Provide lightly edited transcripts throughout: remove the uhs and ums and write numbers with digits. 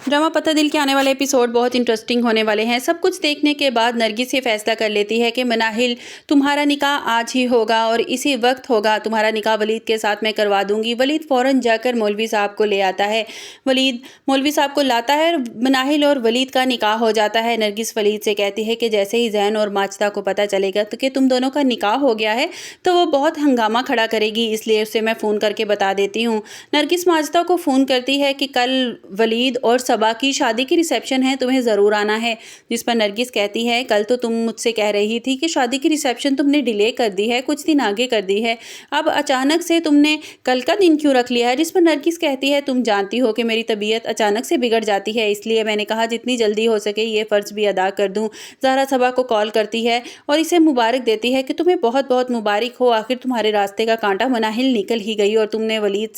Drama पता दिल के आने वाले एपिसोड बहुत इंटरेस्टिंग होने वाले हैं। सब कुछ देखने के बाद नरगिस ये फैसला कर लेती है कि मनाहिल तुम्हारा निकाह आज ही होगा और इसी वक्त होगा। तुम्हारा निकाह वलीद के साथ मैं करवा दूंगी। वलीद फ़ौरन जाकर मौलवी साहब को ले आता है। वलीद मौलवी साहब को लाता है और मनाहिल और वलीद का निकाह हो जाता है। नरगिस वलीद से कहती है कि जैसे ही ज़ैन और माजदा को पता चलेगा तो कि तुम दोनों का निकाह हो गया है तो वो बहुत हंगामा खड़ा करेगी, इसलिए उसे मैं फ़ोन करके बता देती हूँ। नरगिस माजदा को फ़ोन करती है कि कल वलीद और सबा की शादी की रिसेप्शन है, तुम्हें ज़रूर आना है। जिस पर नरगिस कहती है कल तो तुम मुझसे कह रही थी कि शादी की रिसेप्शन तुमने डिले कर दी है, कुछ दिन आगे कर दी है, अब अचानक से तुमने कल का दिन क्यों रख लिया है। जिस पर नरगिस कहती है तुम जानती हो कि मेरी तबीयत अचानक से बिगड़ जाती है, इसलिए मैंने कहा जितनी जल्दी हो सके ये फ़र्ज़ भी अदा कर दूँ। ज़हरा सबा को कॉल करती है और इसे मुबारक देती है कि तुम्हें बहुत बहुत मुबारक हो, आखिर तुम्हारे रास्ते का कांटा मनाहिल निकल ही गई और तुमने वलीद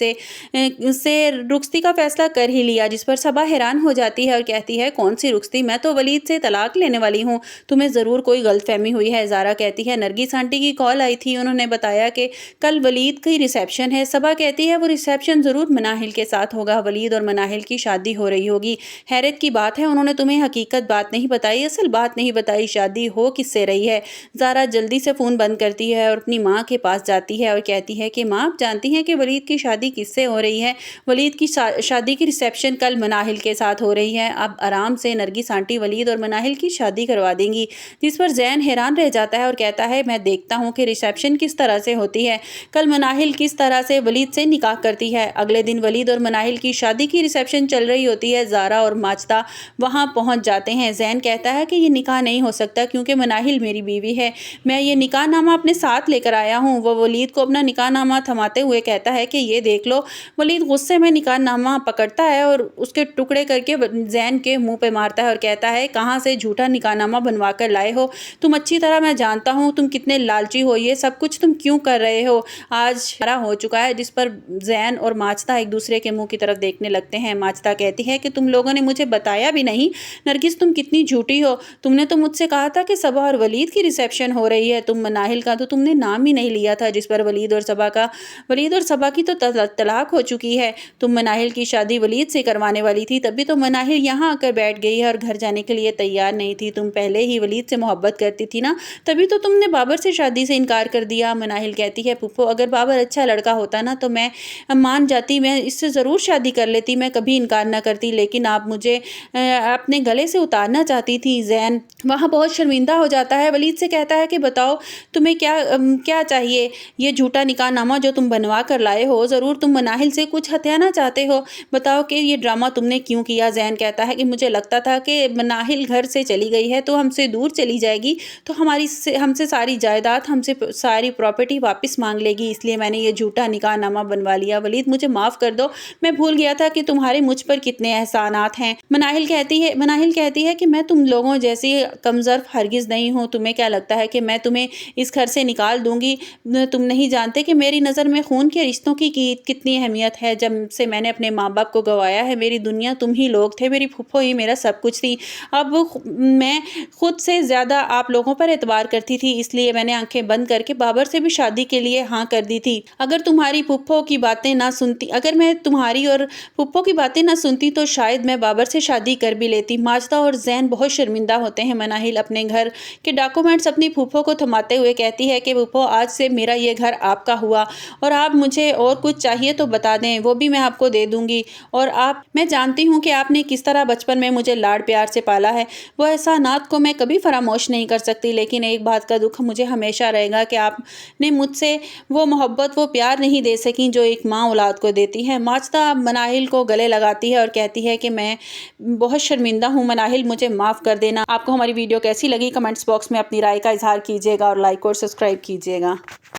से रुखसती का फैसला कर ही लिया। जिस पर सबा हैरान हो जाती है और कहती है कौन सी रुखसती, मैं तो वलीद से तलाक लेने वाली हूँ, तुम्हें ज़रूर कोई गलतफहमी हुई है। ज़ारा कहती है नरगिस आंटी की कॉल आई थी, उन्होंने बताया कि कल वलीद की रिसेप्शन है। सबा कहती है वो रिसेप्शन ज़रूर मनाहिल के साथ होगा, वलीद और मनाहिल की शादी हो रही होगी। हैरत की बात है उन्होंने तुम्हें हकीकत बात नहीं बताई, असल बात नहीं बताई, शादी हो किससे रही है। ज़ारा जल्दी से फ़ोन बंद करती है और अपनी माँ के पास जाती है और कहती है कि माँ आप जानती हैं कि वलीद की शादी किससे हो रही है। वलीद की शादी की रिसेप्शन कल मनाहिल के साथ हो रही है। अब आराम से नरगिस आंटी वलीद और मनाहिल की शादी करवा देंगी। जिस पर ज़ैन हैरान रह जाता है और कहता है मैं देखता हूँ कि रिसेप्शन किस तरह से होती है, कल मनाहिल किस तरह से वलीद से निकाह करती है। अगले दिन वलीद और मनाहिल की शादी की रिसेप्शन चल रही होती है। ज़ारा और माजदा वहाँ पहुँच जाते हैं। ज़ैन कहता है कि ये निकाह नहीं हो सकता क्योंकि मनाहिल मेरी बीवी है, मैं ये निकाहनामा अपने साथ लेकर आया हूँ। वो वलीद को अपना निकाहनामा थमाते हुए कहता है कि ये देख लो। वलीद गुस्से में निकाहनामा पकड़ता है और उसके टुकड़े करके ज़ैन के मुंह पे मारता है और कहता है कहाँ से झूठा निकाहनामा बनवा कर लाए हो, तुम अच्छी तरह मैं जानता हूँ तुम कितने लालची हो, ये सब कुछ तुम क्यों कर रहे हो। आज सारा हो चुका है। जिस पर ज़ैन और माजदा एक दूसरे के मुंह की तरफ देखने लगते हैं। माजदा कहती है कि तुम लोगों ने मुझे बताया भी नहीं, नरगिस तुम कितनी झूठी हो, तुमने तो मुझसे कहा था कि सबा और वलीद की रिसेप्शन हो रही है, तुम मनाहिल का तो तुमने नाम ही नहीं लिया था। जिस पर वलीद और सबा की तो तलाक हो चुकी है, तुम मनाहिल की शादी वलीद से करवाने वाली थी, तभी तो मनाहिल यहाँ आकर बैठ गई है और घर जाने के लिए तैयार नहीं थी। तुम पहले ही वलीद से मोहब्बत करती थी ना, तभी तो तुमने बाबर से शादी से इनकार कर दिया। मनाहिल कहती है पुप्पो अगर बाबर अच्छा लड़का होता ना तो मैं मान जाती, मैं इससे ज़रूर शादी कर लेती, मैं कभी इनकार ना करती, लेकिन आप मुझे अपने गले से उतारना चाहती थी। ज़ैन वहाँ बहुत शर्मिंदा हो जाता है। वलीद से कहता है कि बताओ तुम्हें क्या चाहिए, ये झूठा निकाहनामा जो तुम बनवा कर लाए हो, ज़रूर तुम मनाहिल से कुछ हथियाना चाहते हो, बताओ कि ये ड्रामा तुमने क्यों किया। ज़ैन कहता है कि मुझे लगता था कि मनाहिल घर से चली गई है तो हमसे दूर चली जाएगी तो हमसे सारी जायदाद, हमसे सारी प्रॉपर्टी वापस मांग लेगी, इसलिए मैंने ये झूठा निकाहनामा बनवा लिया। वलीद मुझे माफ़ कर दो, मैं भूल गया था कि तुम्हारे मुझ पर कितने एहसानात हैं। मनाहिल कहती है कि मैं तुम लोगों जैसी कमज़र्फ हरगिज़ नहीं हूँ, तुम्हें क्या लगता है कि मैं तुम्हें इस घर से निकाल दूंगी। तुम नहीं जानते कि मेरी नज़र में खून के रिश्तों की कितनी अहमियत है। जब से मैंने अपने माँ बाप को गंवाया है मेरी दुनिया तुम ही लोग थे, मेरी फूफो ही मेरा सब कुछ थी। अब मैं खुद से ज़्यादा आप लोगों पर एतबार करती थी, इसलिए मैंने आंखें बंद करके बाबर से भी शादी के लिए हाँ कर दी थी। अगर मैं तुम्हारी और फूफो की बातें ना सुनती तो शायद मैं बाबर से शादी कर भी लेती। माजदा और ज़ैन बहुत शर्मिंदा होते हैं। मनाहिल अपने घर के डॉक्यूमेंट्स अपनी फूफो को थमाते हुए कहती है कि फूफो आज से मेरा ये घर आपका हुआ और आप मुझे और कुछ चाहिए तो बता दें, वो भी मैं आपको दे दूंगी। और मैं जानती हूँ कि आपने किस तरह बचपन में मुझे लाड प्यार से पाला है, वो एहसानात को मैं कभी फरामोश नहीं कर सकती, लेकिन एक बात का दुख मुझे हमेशा रहेगा कि आपने मुझसे वो मोहब्बत वो प्यार नहीं दे सकी जो एक माँ औलाद को देती है। माजदा मनाहिल को गले लगाती है और कहती है कि मैं बहुत शर्मिंदा हूँ मनाहिल, मुझे माफ़ कर देना। आपको हमारी वीडियो कैसी लगी कमेंट्स बॉक्स में अपनी राय का इजहार कीजिएगा और लाइक और सब्सक्राइब कीजिएगा।